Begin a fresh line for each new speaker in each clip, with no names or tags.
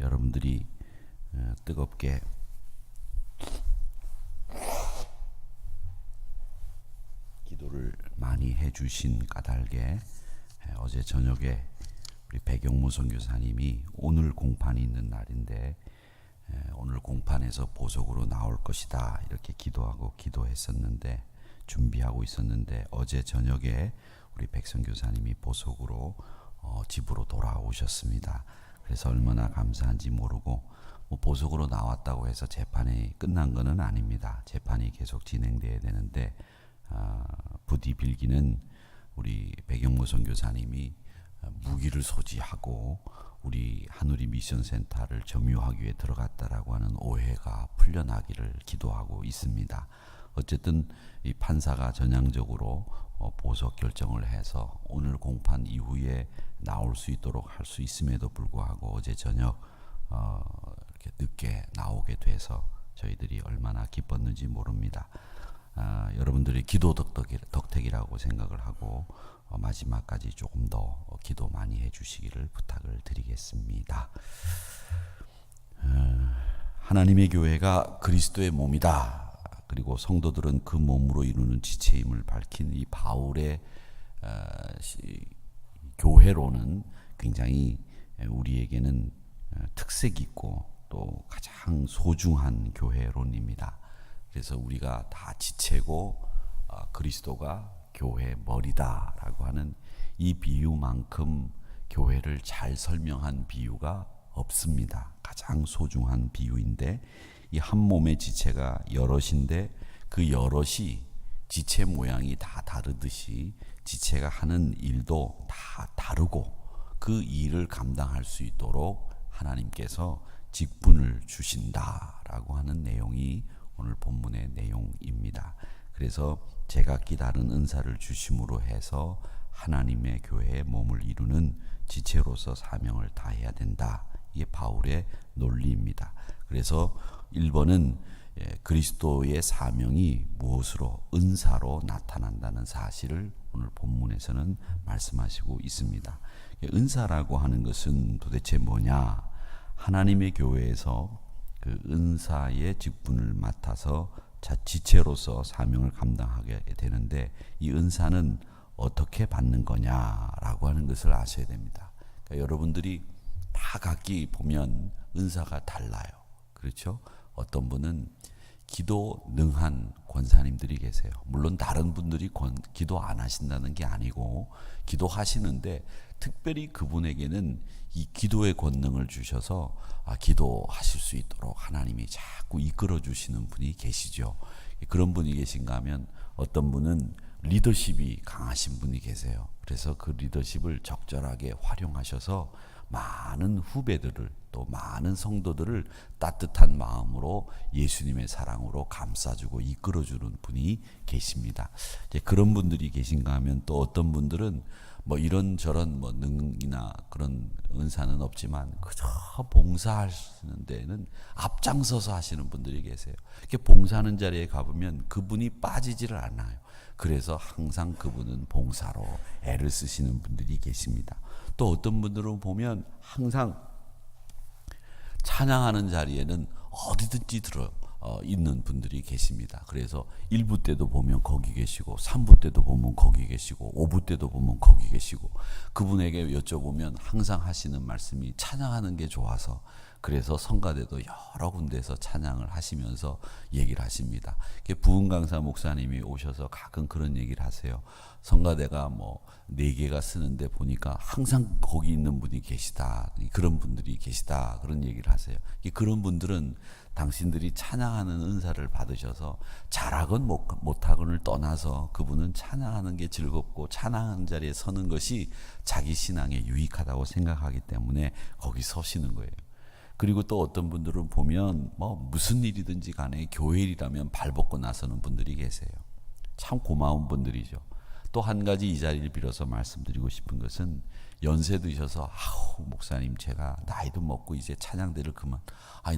여러분들이 뜨겁게 기도를 많이 해주신 까닭에 어제 저녁에 우리 백영무 선교사님이 오늘 공판이 있는 날인데 오늘 공판에서 보석으로 나올 것이다 이렇게 기도하고 기도했었는데 준비하고 있었는데 어제 저녁에 우리 백 선교사님이 보석으로 집으로 돌아오셨습니다. 그래서 얼마나 감사한지 모르고 보석으로 나왔다고 해서 재판이 끝난 것은 아닙니다. 재판이 계속 진행돼야 되는데 부디 빌기는 우리 백영무 선교사님이 무기를 소지하고 우리 하누리 미션센터를 점유하기 위해 들어갔다라고 하는 오해가 풀려나기를 기도하고 있습니다. 어쨌든 이 판사가 전향적으로 보석 결정을 해서 오늘 공판 이후에 나올 수 있도록 할 수 있음에도 불구하고 어제 저녁 이렇게 늦게 나오게 돼서 저희들이 얼마나 기뻤는지 모릅니다. 여러분들이 기도 덕택이라고 생각을 하고 마지막까지 조금 더 기도 많이 해주시기를 부탁을 드리겠습니다. 하나님의 교회가 그리스도의 몸이다. 그리고 성도들은 그 몸으로 이루는 지체임을 밝힌 이 바울의 교회로는 굉장히 우리에게는 특색이 있고 또 가장 소중한 교회론입니다. 그래서 우리가 다 지체고 그리스도가 교회 머리다라고 하는 이 비유만큼 교회를 잘 설명한 비유가 없습니다. 가장 소중한 비유인데 이 한 몸의 지체가 여럿인데 그 여럿이 지체 모양이 다 다르듯이 지체가 하는 일도 다 다르고 그 일을 감당할 수 있도록 하나님께서 직분을 주신다라고 하는 내용이 오늘 본문의 내용입니다. 그래서 제각기 다른 은사를 주심으로 해서 하나님의 교회의 몸을 이루는 지체로서 사명을 다해야 된다. 이게 바울의 논리입니다. 그래서 1번은 그리스도의 사명이 무엇으로 은사로 나타난다는 사실을 오늘 본문에서는 말씀하시고 있습니다. 은사라고 하는 것은 도대체 뭐냐? 하나님의 교회에서 그 은사의 직분을 맡아서 지체로서 사명을 감당하게 되는데 이 은사는 어떻게 받는 거냐라고 하는 것을 아셔야 됩니다. 그러니까 여러분들이 다 각기 보면 은사가 달라요. 그렇죠? 어떤 분은 기도 능한 권사님들이 계세요. 물론 다른 분들이 기도 안 하신다는 게 아니고 기도하시는데 특별히 그분에게는 이 기도의 권능을 주셔서 기도하실 수 있도록 하나님이 자꾸 이끌어 주시는 분이 계시죠. 그런 분이 계신가 하면 어떤 분은 리더십이 강하신 분이 계세요. 그래서 그 리더십을 적절하게 활용하셔서 많은 후배들을 또 많은 성도들을 따뜻한 마음으로 예수님의 사랑으로 감싸주고 이끌어주는 분이 계십니다. 이제 그런 분들이 계신가 하면 또 어떤 분들은 이런저런 능이나 그런 은사는 없지만 그저 봉사하시는 데는 앞장서서 하시는 분들이 계세요. 이렇게 봉사하는 자리에 가보면 그분이 빠지지를 않아요. 그래서 항상 그분은 봉사로 애를 쓰시는 분들이 계십니다. 또 어떤 분들은 보면 항상 찬양하는 자리에는 어디든지 있는 분들이 계십니다. 그래서 1부 때도 보면 거기 계시고 3부 때도 보면 거기 계시고 5부 때도 보면 거기 계시고 그분에게 여쭤보면 항상 하시는 말씀이 찬양하는 게 좋아서 그래서 성가대도 여러 군데서 찬양을 하시면서 얘기를 하십니다. 부흥 강사 목사님이 오셔서 가끔 그런 얘기를 하세요. 성가대가 4개가 쓰는데 보니까 항상 거기 있는 분이 계시다. 그런 분들이 계시다. 그런 얘기를 하세요. 그런 분들은 당신들이 찬양하는 은사를 받으셔서 잘하건 못하건을 떠나서 그분은 찬양하는 게 즐겁고 찬양하는 자리에 서는 것이 자기 신앙에 유익하다고 생각하기 때문에 거기 서시는 거예요. 그리고 또 어떤 분들은 보면 무슨 일이든지 간에 교회 일이라면 발벗고 나서는 분들이 계세요. 참 고마운 분들이죠. 또 한 가지 이 자리를 빌어서 말씀드리고 싶은 것은 연세 드셔서 목사님 제가 나이도 먹고 이제 찬양대를 그만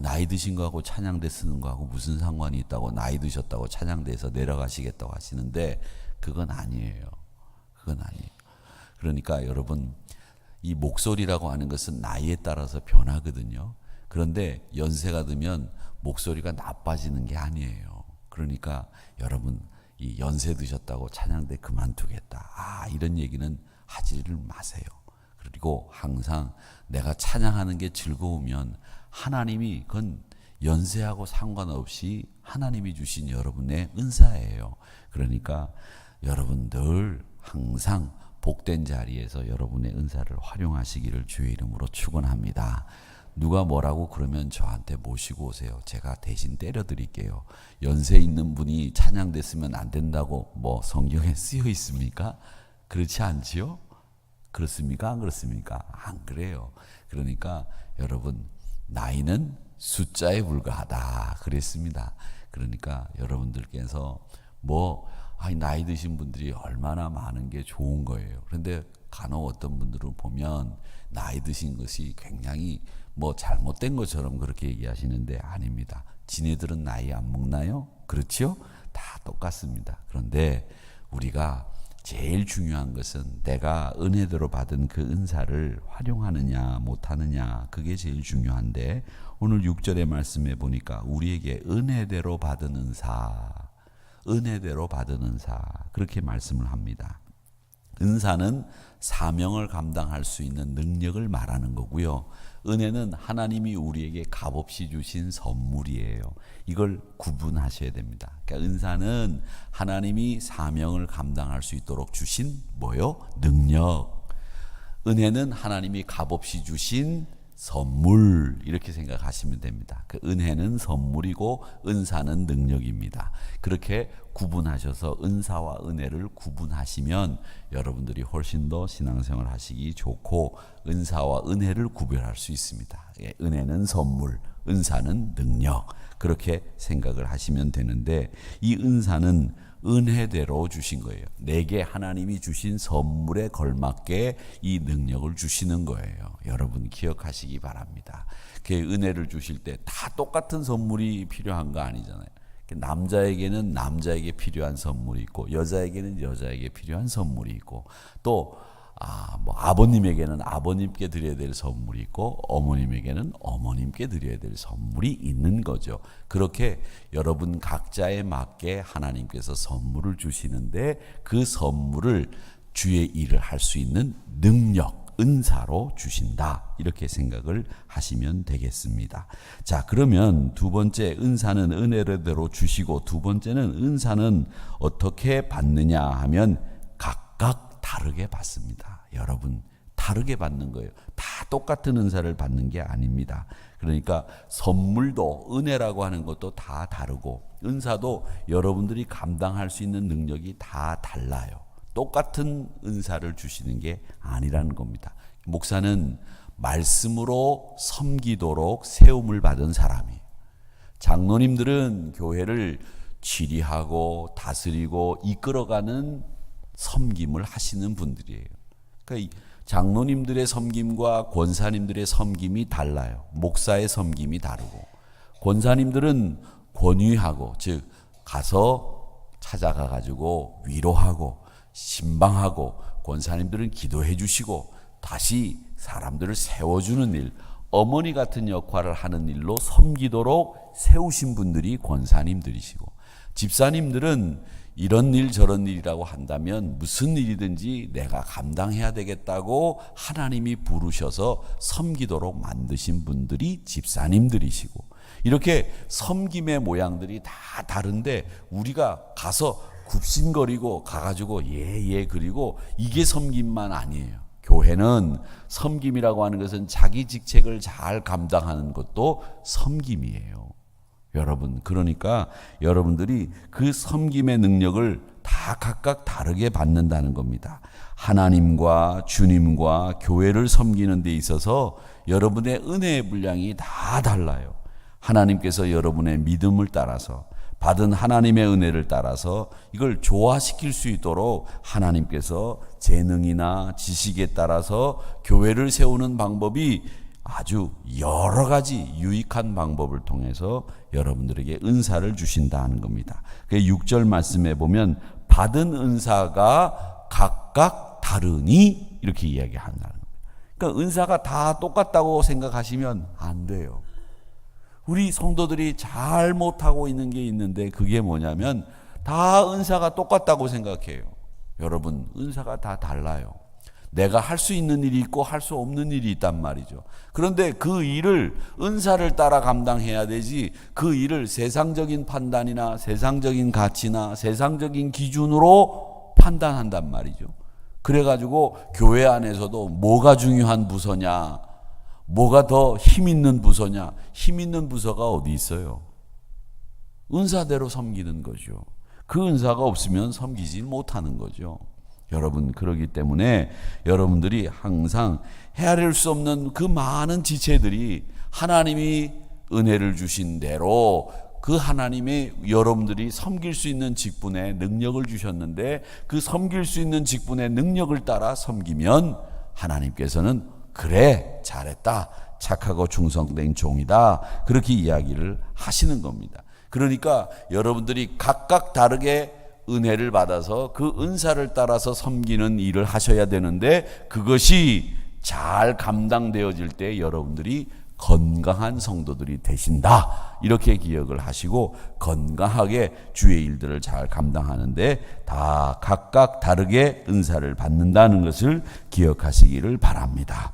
나이 드신 거하고 찬양대 쓰는 거하고 무슨 상관이 있다고 나이 드셨다고 찬양대에서 내려가시겠다고 하시는데 그건 아니에요. 그건 아니에요. 그러니까 여러분 이 목소리라고 하는 것은 나이에 따라서 변하거든요. 그런데 연세가 들면 목소리가 나빠지는 게 아니에요. 그러니까 여러분 이 연세 드셨다고 찬양대 그만두겠다. 이런 얘기는 하지를 마세요. 그리고 항상 내가 찬양하는 게 즐거우면 하나님이 그건 연세하고 상관없이 하나님이 주신 여러분의 은사예요. 그러니까 여러분 늘 항상 복된 자리에서 여러분의 은사를 활용하시기를 주의 이름으로 축원합니다. 누가 뭐라고 그러면 저한테 모시고 오세요. 제가 대신 때려드릴게요. 연세 있는 분이 찬양됐으면 안 된다고 뭐 성경에 쓰여 있습니까? 그렇지 않지요? 그렇습니까? 안 그렇습니까? 안 그래요. 그러니까 여러분 나이는 숫자에 불과하다 그랬습니다. 그러니까 여러분들께서 나이 드신 분들이 얼마나 많은 게 좋은 거예요. 그런데 간혹 어떤 분들은 보면 나이 드신 것이 굉장히 잘못된 것처럼 그렇게 얘기하시는데 아닙니다. 지네들은 나이 안 먹나요? 그렇죠? 다 똑같습니다. 그런데 우리가 제일 중요한 것은 내가 은혜대로 받은 그 은사를 활용하느냐 못하느냐 그게 제일 중요한데 오늘 6절의 말씀에 보니까 우리에게 은혜대로 받은 은사 그렇게 말씀을 합니다. 은사는 사명을 감당할 수 있는 능력을 말하는 거고요. 은혜는 하나님이 우리에게 값없이 주신 선물이에요. 이걸 구분하셔야 됩니다. 그러니까 은사는 하나님이 사명을 감당할 수 있도록 주신 능력. 은혜는 하나님이 값없이 주신 선물 이렇게 생각하시면 됩니다. 그 은혜는 선물이고 은사는 능력입니다. 그렇게 구분하셔서 은사와 은혜를 구분하시면 여러분들이 훨씬 더 신앙생활 하시기 좋고 은사와 은혜를 구별할 수 있습니다. 은혜는 선물, 은사는 능력 그렇게 생각을 하시면 되는데 이 은사는 은혜대로 주신 거예요. 내게 하나님이 주신 선물에 걸맞게 이 능력을 주시는 거예요. 여러분 기억하시기 바랍니다. 그 은혜를 주실 때 다 똑같은 선물이 필요한 거 아니잖아요. 남자에게는 남자에게 필요한 선물이 있고 여자에게는 여자에게 필요한 선물이 있고 또 아버님에게는 아버님께 드려야 될 선물이 있고 어머님에게는 어머님께 드려야 될 선물이 있는 거죠. 그렇게 여러분 각자에 맞게 하나님께서 선물을 주시는데 그 선물을 주의 일을 할 수 있는 능력, 은사로 주신다. 이렇게 생각을 하시면 되겠습니다. 자, 그러면 두 번째 은사는 은혜대로 주시고 두 번째는 은사는 어떻게 받느냐 하면 각각 다르게 받습니다. 여러분 다르게 받는 거예요. 다 똑같은 은사를 받는 게 아닙니다. 그러니까 선물도 은혜라고 하는 것도 다 다르고 은사도 여러분들이 감당할 수 있는 능력이 다 달라요. 똑같은 은사를 주시는 게 아니라는 겁니다. 목사는 말씀으로 섬기도록 세움을 받은 사람이에요. 장로님들은 교회를 지리하고 다스리고 이끌어가는 섬김을 하시는 분들이에요. 그러니까 장로님들의 섬김과 권사님들의 섬김이 달라요. 목사의 섬김이 다르고 권사님들은 권위하고 즉 가서 찾아가 가지고 위로하고 신방하고 권사님들은 기도해 주시고 다시 사람들을 세워주는 일, 어머니 같은 역할을 하는 일로 섬기도록 세우신 분들이 권사님들이시고 집사님들은 이런 일 저런 일이라고 한다면 무슨 일이든지 내가 감당해야 되겠다고 하나님이 부르셔서 섬기도록 만드신 분들이 집사님들이시고 이렇게 섬김의 모양들이 다 다른데 우리가 가서 굽신거리고 가가지고 예 그리고 이게 섬김만 아니에요. 교회는 섬김이라고 하는 것은 자기 직책을 잘 감당하는 것도 섬김이에요. 여러분 그러니까 여러분들이 그 섬김의 능력을 다 각각 다르게 받는다는 겁니다. 하나님과 주님과 교회를 섬기는 데 있어서 여러분의 은혜의 분량이 다 달라요. 하나님께서 여러분의 믿음을 따라서 받은 하나님의 은혜를 따라서 이걸 조화시킬 수 있도록 하나님께서 재능이나 지식에 따라서 교회를 세우는 방법이 아주 여러 가지 유익한 방법을 통해서 여러분들에게 은사를 주신다는 겁니다. 그 6절 말씀에 보면 받은 은사가 각각 다르니 이렇게 이야기한다는 겁니다. 그러니까 은사가 다 똑같다고 생각하시면 안 돼요. 우리 성도들이 잘 못하고 있는 게 있는데 그게 뭐냐면 다 은사가 똑같다고 생각해요. 여러분, 은사가 다 달라요. 내가 할 수 있는 일이 있고 할 수 없는 일이 있단 말이죠. 그런데 그 일을 은사를 따라 감당해야 되지, 그 일을 세상적인 판단이나 세상적인 가치나 세상적인 기준으로 판단한단 말이죠. 그래가지고 교회 안에서도 뭐가 중요한 부서냐, 뭐가 더 힘 있는 부서냐, 힘 있는 부서가 어디 있어요? 은사대로 섬기는 거죠. 그 은사가 없으면 섬기지 못하는 거죠. 여러분, 그러기 때문에 여러분들이 항상 헤아릴 수 없는 그 많은 지체들이 하나님이 은혜를 주신 대로 그 하나님의 여러분들이 섬길 수 있는 직분에 능력을 주셨는데 그 섬길 수 있는 직분의 능력을 따라 섬기면 하나님께서는 그래, 잘했다, 착하고 충성된 종이다, 그렇게 이야기를 하시는 겁니다. 그러니까 여러분들이 각각 다르게 은혜를 받아서 그 은사를 따라서 섬기는 일을 하셔야 되는데 그것이 잘 감당되어질 때 여러분들이 건강한 성도들이 되신다, 이렇게 기억을 하시고 건강하게 주의 일들을 잘 감당하는데 다 각각 다르게 은사를 받는다는 것을 기억하시기를 바랍니다.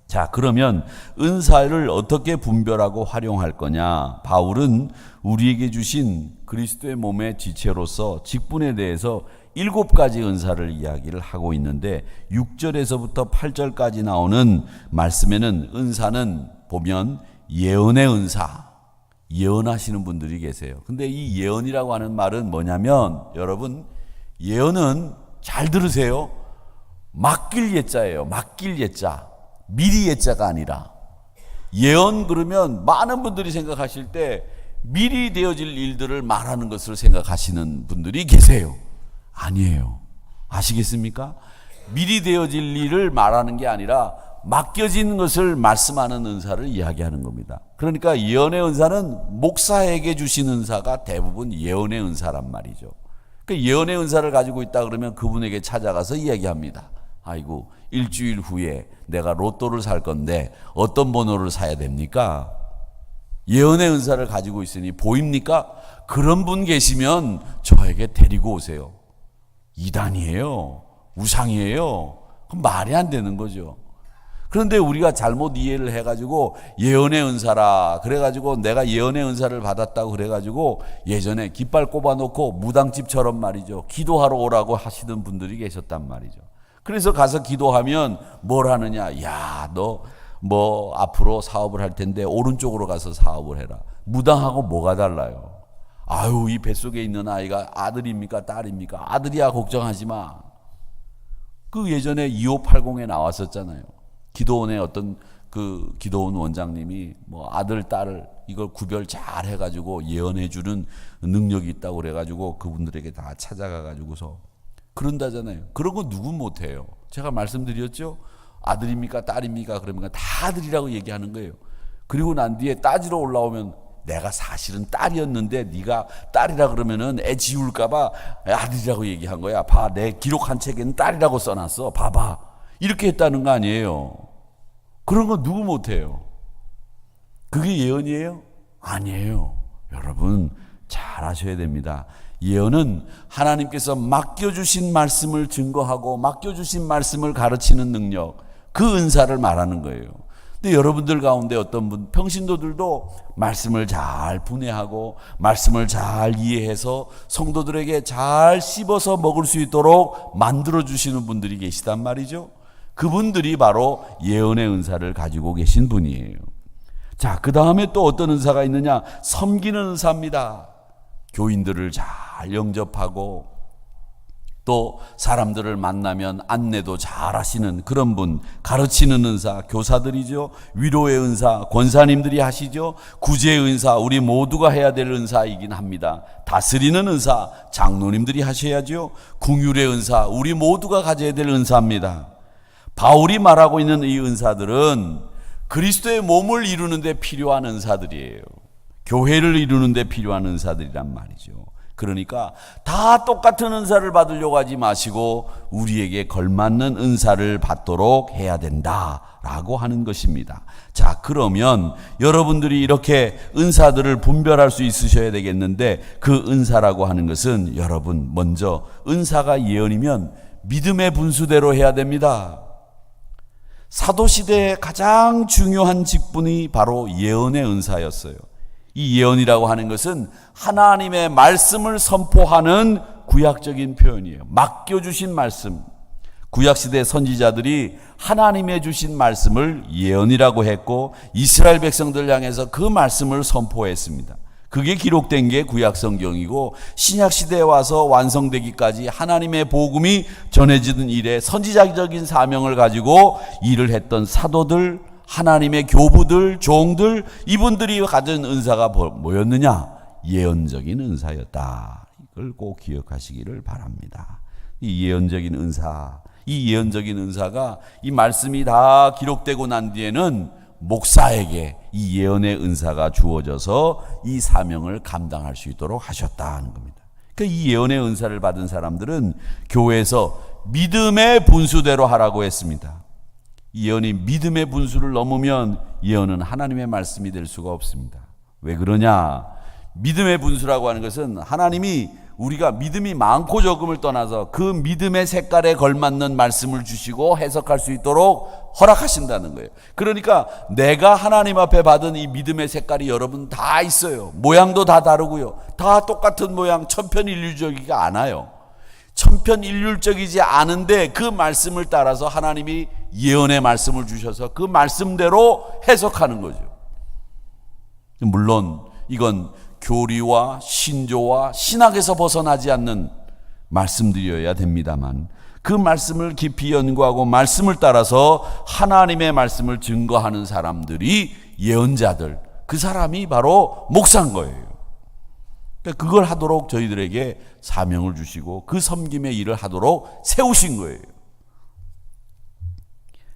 자, 그러면 은사를 어떻게 분별하고 활용할 거냐? 바울은 우리에게 주신 그리스도의 몸의 지체로서 직분에 대해서 7가지 은사를 이야기를 하고 있는데 6절에서부터 8절까지 나오는 말씀에는 은사는 보면 예언의 은사, 예언하시는 분들이 계세요. 근데 이 예언이라고 하는 말은 뭐냐면 여러분, 예언은 잘 들으세요. 맡길 예자예요. 맡길 예자. 미리 예자가 아니라. 예언 그러면 많은 분들이 생각하실 때 미리 되어질 일들을 말하는 것을 생각하시는 분들이 계세요. 아니에요. 아시겠습니까? 미리 되어질 일을 말하는 게 아니라 맡겨진 것을 말씀하는 은사를 이야기하는 겁니다. 그러니까 예언의 은사는 목사에게 주신 은사가 대부분 예언의 은사란 말이죠. 그러니까 예언의 은사를 가지고 있다 그러면 그분에게 찾아가서 이야기합니다. 아이고, 일주일 후에 내가 로또를 살 건데 어떤 번호를 사야 됩니까? 예언의 은사를 가지고 있으니 보입니까? 그런 분 계시면 저에게 데리고 오세요. 이단이에요. 우상이에요. 그럼 말이 안 되는 거죠. 그런데 우리가 잘못 이해를 해가지고 예언의 은사라 그래가지고 내가 예언의 은사를 받았다고 그래가지고 예전에 깃발 꼽아놓고 무당집처럼 말이죠, 기도하러 오라고 하시던 분들이 계셨단 말이죠. 그래서 가서 기도하면 뭘 하느냐? 야, 너 뭐 앞으로 사업을 할 텐데 오른쪽으로 가서 사업을 해라. 무당하고 뭐가 달라요? 아유, 이 뱃속에 있는 아이가 아들입니까 딸입니까? 아들이야, 걱정하지 마. 그 예전에 2580에 나왔었잖아요. 기도원의 어떤 그 기도원 원장님이 뭐 아들 딸을 이걸 구별 잘 해가지고 예언해주는 능력이 있다고 그래가지고 그분들에게 다 찾아가가지고서 그런다잖아요. 그런 거 누군 못해요. 제가 말씀드렸죠. 아들입니까 딸입니까 그러면 다 아들이라고 얘기하는 거예요. 그리고 난 뒤에 따지러 올라오면 내가 사실은 딸이었는데 네가 딸이라 그러면은 애 지울까봐 아들이라고 얘기한 거야. 봐, 내 기록한 책에는 딸이라고 써놨어. 봐봐. 이렇게 했다는 거 아니에요. 그런 거 누구 못해요. 그게 예언이에요? 아니에요. 여러분 잘 아셔야 됩니다. 예언은 하나님께서 맡겨주신 말씀을 증거하고 맡겨주신 말씀을 가르치는 능력, 그 은사를 말하는 거예요. 근데 여러분들 가운데 어떤 분, 평신도들도 말씀을 잘 분해하고 말씀을 잘 이해해서 성도들에게 잘 씹어서 먹을 수 있도록 만들어주시는 분들이 계시단 말이죠. 그분들이 바로 예언의 은사를 가지고 계신 분이에요. 자, 그 다음에 또 어떤 은사가 있느냐? 섬기는 은사입니다. 교인들을 잘 영접하고 또 사람들을 만나면 안내도 잘 하시는 그런 분, 가르치는 은사, 교사들이죠. 위로의 은사, 권사님들이 하시죠. 구제의 은사, 우리 모두가 해야 될 은사이긴 합니다. 다스리는 은사, 장로님들이 하셔야죠. 긍휼의 은사, 우리 모두가 가져야 될 은사입니다. 바울이 말하고 있는 이 은사들은 그리스도의 몸을 이루는 데 필요한 은사들이에요. 교회를 이루는 데 필요한 은사들이란 말이죠. 그러니까 다 똑같은 은사를 받으려고 하지 마시고 우리에게 걸맞는 은사를 받도록 해야 된다라고 하는 것입니다. 자, 그러면 여러분들이 이렇게 은사들을 분별할 수 있으셔야 되겠는데, 그 은사라고 하는 것은 여러분, 먼저 은사가 예언이면 믿음의 분수대로 해야 됩니다. 사도시대의 가장 중요한 직분이 바로 예언의 은사였어요. 이 예언이라고 하는 것은 하나님의 말씀을 선포하는 구약적인 표현이에요. 맡겨주신 말씀. 구약시대 선지자들이 하나님의 주신 말씀을 예언이라고 했고, 이스라엘 백성들 향해서 그 말씀을 선포했습니다. 그게 기록된 게 구약성경이고, 신약시대에 와서 완성되기까지 하나님의 복음이 전해지는 일에 선지자적인 사명을 가지고 일을 했던 사도들, 하나님의 교부들, 종들, 이분들이 가진 은사가 뭐였느냐? 예언적인 은사였다. 이걸 꼭 기억하시기를 바랍니다. 이 예언적인 은사, 이 예언적인 은사가, 이 말씀이 다 기록되고 난 뒤에는 목사에게 이 예언의 은사가 주어져서 이 사명을 감당할 수 있도록 하셨다는 겁니다. 그러니까 이 예언의 은사를 받은 사람들은 교회에서 믿음의 분수대로 하라고 했습니다. 이 예언이 믿음의 분수를 넘으면 예언은 하나님의 말씀이 될 수가 없습니다. 왜 그러냐? 믿음의 분수라고 하는 것은 하나님이 우리가 믿음이 많고 적음을 떠나서 그 믿음의 색깔에 걸맞는 말씀을 주시고 해석할 수 있도록 허락하신다는 거예요. 그러니까 내가 하나님 앞에 받은 이 믿음의 색깔이 여러분 다 있어요. 모양도 다 다르고요. 다 똑같은 모양, 천편일률적이가 않아요. 천편일률적이지 않은데 그 말씀을 따라서 하나님이 예언의 말씀을 주셔서 그 말씀대로 해석하는 거죠. 물론 이건 교리와 신조와 신학에서 벗어나지 않는 말씀들이어야 됩니다만, 그 말씀을 깊이 연구하고 말씀을 따라서 하나님의 말씀을 증거하는 사람들이 예언자들, 그 사람이 바로 목사인 거예요. 그러니까 그걸 하도록 저희들에게 사명을 주시고 그 섬김의 일을 하도록 세우신 거예요.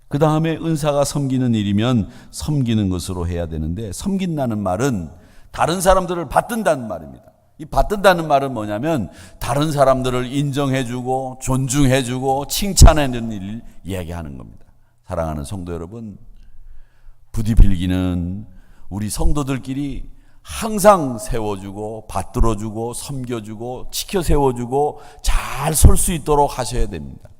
그 다음에 은사가 섬기는 일이면 섬기는 것으로 해야 되는데, 섬긴다는 말은 다른 사람들을 받든다는 말입니다. 이 받든다는 말은 뭐냐면 다른 사람들을 인정해주고 존중해주고 칭찬해주는 일을 이야기하는 겁니다. 사랑하는 성도 여러분, 부디 빌기는 우리 성도들끼리 항상 세워주고 받들어주고 섬겨주고 지켜 세워주고 잘 설 수 있도록 하셔야 됩니다.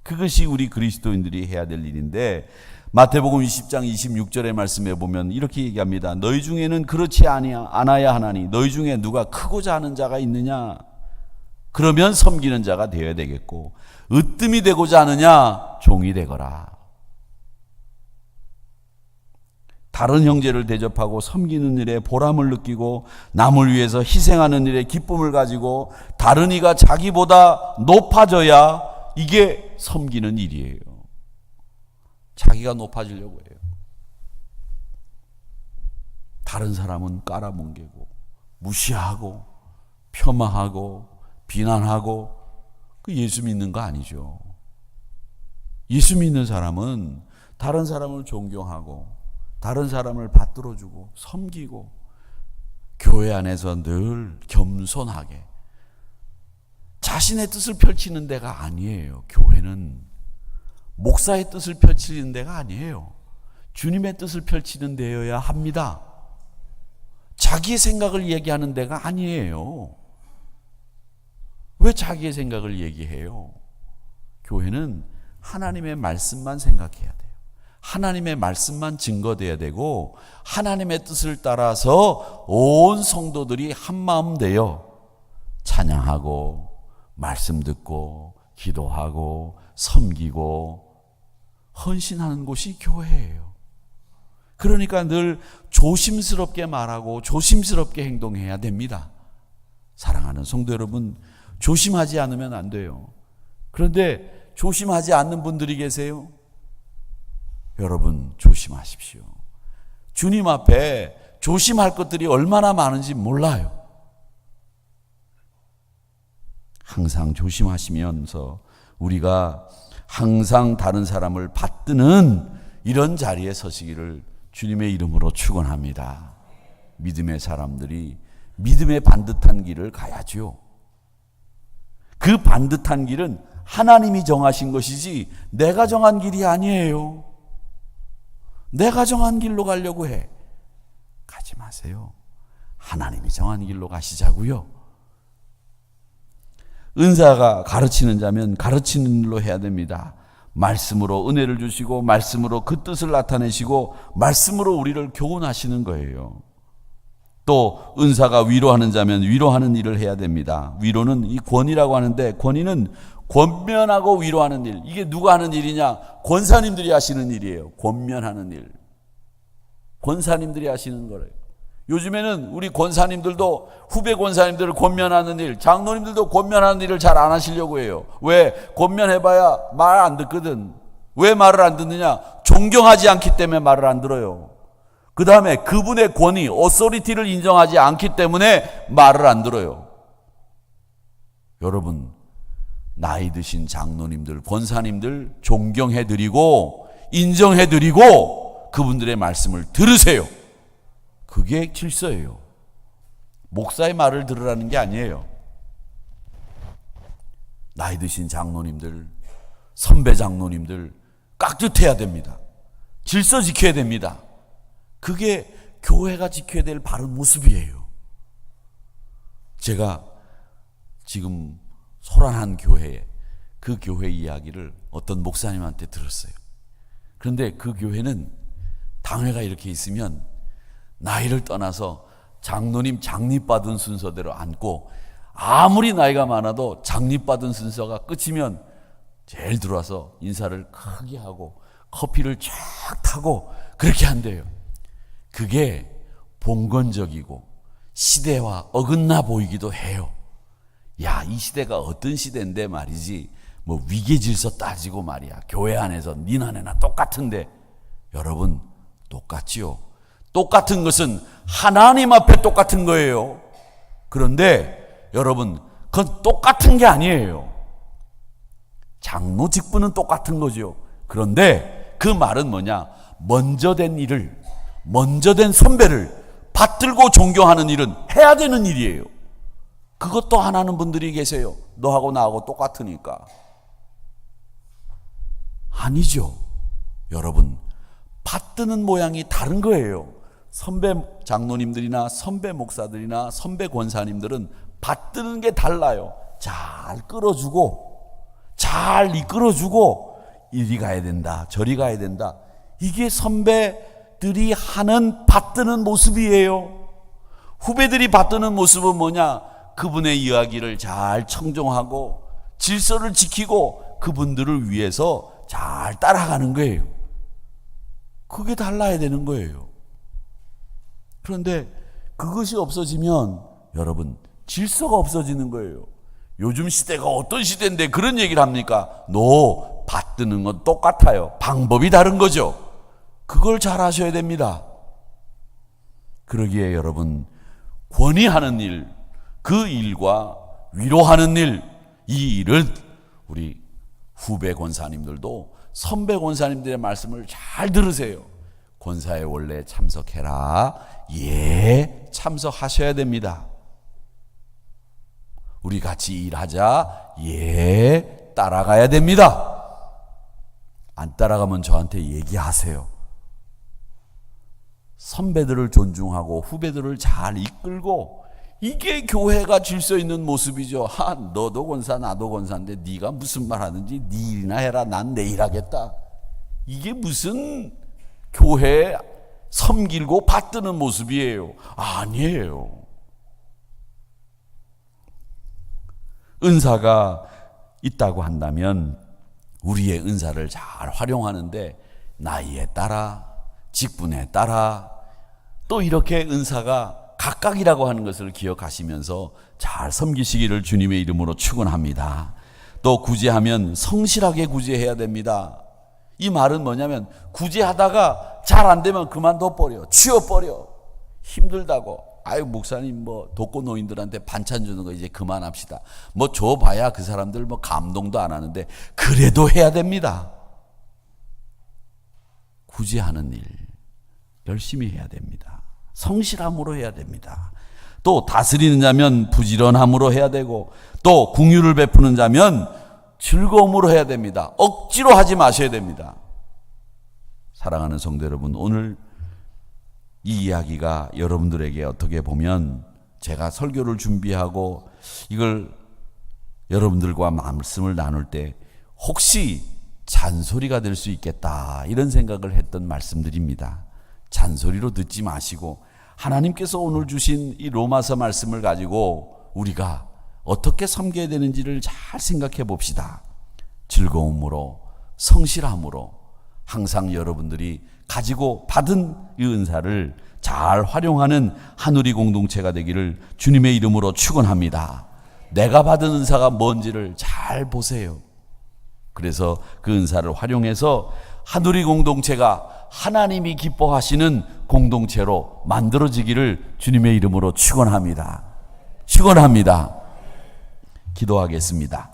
그것이 우리 그리스도인들이 해야 될 일인데, 마태복음 20장 26절의 말씀에 보면 이렇게 얘기합니다. 너희 중에는 그렇지 않아야 하나니 너희 중에 누가 크고자 하는 자가 있느냐? 그러면 섬기는 자가 되어야 되겠고, 으뜸이 되고자 하느냐? 종이 되거라. 다른 형제를 대접하고 섬기는 일에 보람을 느끼고 남을 위해서 희생하는 일에 기쁨을 가지고 다른 이가 자기보다 높아져야 이게 섬기는 일이에요. 자기가 높아지려고 해요. 다른 사람은 깔아뭉개고 무시하고 폄하하고 비난하고, 그 예수 믿는 거 아니죠. 예수 믿는 사람은 다른 사람을 존경하고 다른 사람을 받들어주고 섬기고 교회 안에서 늘 겸손하게 자신의 뜻을 펼치는 데가 아니에요. 교회는 목사의 뜻을 펼치는 데가 아니에요. 주님의 뜻을 펼치는 데여야 합니다. 자기의 생각을 얘기하는 데가 아니에요. 왜 자기의 생각을 얘기해요? 교회는 하나님의 말씀만 생각해야 돼요. 하나님의 말씀만 증거돼야 되고, 하나님의 뜻을 따라서 온 성도들이 한마음 되어 찬양하고 말씀 듣고 기도하고 섬기고 헌신하는 곳이 교회예요. 그러니까 늘 조심스럽게 말하고 조심스럽게 행동해야 됩니다. 사랑하는 성도 여러분, 조심하지 않으면 안 돼요. 그런데 조심하지 않는 분들이 계세요. 여러분 조심하십시오. 주님 앞에 조심할 것들이 얼마나 많은지 몰라요. 항상 조심하시면서 우리가 항상 다른 사람을 받드는 이런 자리에 서시기를 주님의 이름으로 축원합니다. 믿음의 사람들이 믿음의 반듯한 길을 가야지요. 그 반듯한 길은 하나님이 정하신 것이지 내가 정한 길이 아니에요. 내가 정한 길로 가려고 해. 가지 마세요. 하나님이 정한 길로 가시자고요. 은사가 가르치는 자면 가르치는 일로 해야 됩니다. 말씀으로 은혜를 주시고 말씀으로 그 뜻을 나타내시고 말씀으로 우리를 교훈하시는 거예요. 또 은사가 위로하는 자면 위로하는 일을 해야 됩니다. 위로는 이 권위라고 하는데 권위는 권면하고 위로하는 일. 이게 누가 하는 일이냐? 권사님들이 하시는 일이에요. 권면하는 일. 권사님들이 하시는 거래요. 요즘에는 우리 권사님들도 후배 권사님들을 권면하는 일, 장로님들도 권면하는 일을 잘 안 하시려고 해요. 왜? 권면해봐야 말 안 듣거든. 왜 말을 안 듣느냐? 존경하지 않기 때문에 말을 안 들어요. 그 다음에 그분의 권위, 어소리티를 인정하지 않기 때문에 말을 안 들어요. 여러분, 나이 드신 장로님들, 권사님들 존경해드리고 인정해드리고 그분들의 말씀을 들으세요. 그게 질서예요. 목사의 말을 들으라는 게 아니에요. 나이 드신 장로님들, 선배 장로님들 깍듯해야 됩니다. 질서 지켜야 됩니다. 그게 교회가 지켜야 될 바른 모습이에요. 제가 지금 소란한 교회에 그 교회 이야기를 어떤 목사님한테 들었어요. 그런데 그 교회는 당회가 이렇게 있으면 나이를 떠나서 장로님 장립받은 순서대로 앉고 아무리 나이가 많아도 장립받은 순서가 끝이면 제일 들어와서 인사를 크게 하고 커피를 쫙 타고 그렇게 한대요. 그게 봉건적이고 시대와 어긋나 보이기도 해요. 야, 이 시대가 어떤 시대인데 말이지 뭐 위계질서 따지고 말이야. 교회 안에서 닌 안에나 똑같은데 여러분 똑같지요. 똑같은 것은 하나님 앞에 똑같은 거예요. 그런데 여러분 그건 똑같은 게 아니에요. 장로 직분은 똑같은 거죠. 그런데 그 말은 뭐냐? 먼저 된 일을, 먼저 된 선배를 받들고 존경하는 일은 해야 되는 일이에요. 그것도 안 하는 분들이 계세요. 너하고 나하고 똑같으니까. 아니죠. 여러분, 받드는 모양이 다른 거예요. 선배 장로님들이나 선배 목사들이나 선배 권사님들은 받드는 게 달라요. 잘 끌어주고 잘 이끌어주고 이리 가야 된다 저리 가야 된다. 이게 선배들이 하는 받드는 모습이에요. 후배들이 받드는 모습은 뭐냐? 그분의 이야기를 잘 청종하고 질서를 지키고 그분들을 위해서 잘 따라가는 거예요. 그게 달라야 되는 거예요. 그런데 그것이 없어지면 여러분 질서가 없어지는 거예요. 요즘 시대가 어떤 시대인데 그런 얘기를 합니까? 노, 받드는 건 똑같아요. 방법이 다른 거죠. 그걸 잘 하셔야 됩니다. 그러기에 여러분 권위하는 일, 그 일과 위로하는 일, 이 일은 우리 후배 권사님들도 선배 권사님들의 말씀을 잘 들으세요. 권사에 원래 참석해라. 예, 참석하셔야 됩니다. 우리 같이 일하자. 예, 따라가야 됩니다. 안 따라가면 저한테 얘기하세요. 선배들을 존중하고 후배들을 잘 이끌고 이게 교회가 질서 있는 모습이죠. 너도 권사 나도 권사인데 네가 무슨 말 하는지 네 일이나 해라. 난 내 일 하겠다. 이게 무슨 교회 섬기고 받드는 모습이에요. 아니에요. 은사가 있다고 한다면 우리의 은사를 잘 활용하는데 나이에 따라 직분에 따라 또 이렇게 은사가 각각이라고 하는 것을 기억하시면서 잘 섬기시기를 주님의 이름으로 축원합니다. 또 구제하면 성실하게 구제해야 됩니다. 이 말은 뭐냐면 구제하다가 잘 안 되면 그만둬 버려, 치워 버려. 힘들다고. 아유 목사님 뭐 독거노인들한테 반찬 주는 거 이제 그만합시다. 뭐 줘봐야 그 사람들 뭐 감동도 안 하는데 그래도 해야 됩니다. 구제하는 일 열심히 해야 됩니다. 성실함으로 해야 됩니다. 또 다스리는 자면 부지런함으로 해야 되고, 또 긍휼을 베푸는 자면 즐거움으로 해야 됩니다. 억지로 하지 마셔야 됩니다. 사랑하는 성도 여러분, 오늘 이 이야기가 여러분들에게 어떻게 보면 제가 설교를 준비하고 이걸 여러분들과 말씀을 나눌 때 혹시 잔소리가 될 수 있겠다 이런 생각을 했던 말씀들입니다. 잔소리로 듣지 마시고 하나님께서 오늘 주신 이 로마서 말씀을 가지고 우리가 어떻게 섬겨야 되는지를 잘 생각해 봅시다. 즐거움으로, 성실함으로 항상 여러분들이 가지고 받은 이 은사를 잘 활용하는 한우리 공동체가 되기를 주님의 이름으로 축원합니다. 내가 받은 은사가 뭔지를 잘 보세요. 그래서 그 은사를 활용해서 한우리 공동체가 하나님이 기뻐하시는 공동체로 만들어지기를 주님의 이름으로 축원합니다. 축원합니다. 기도하겠습니다.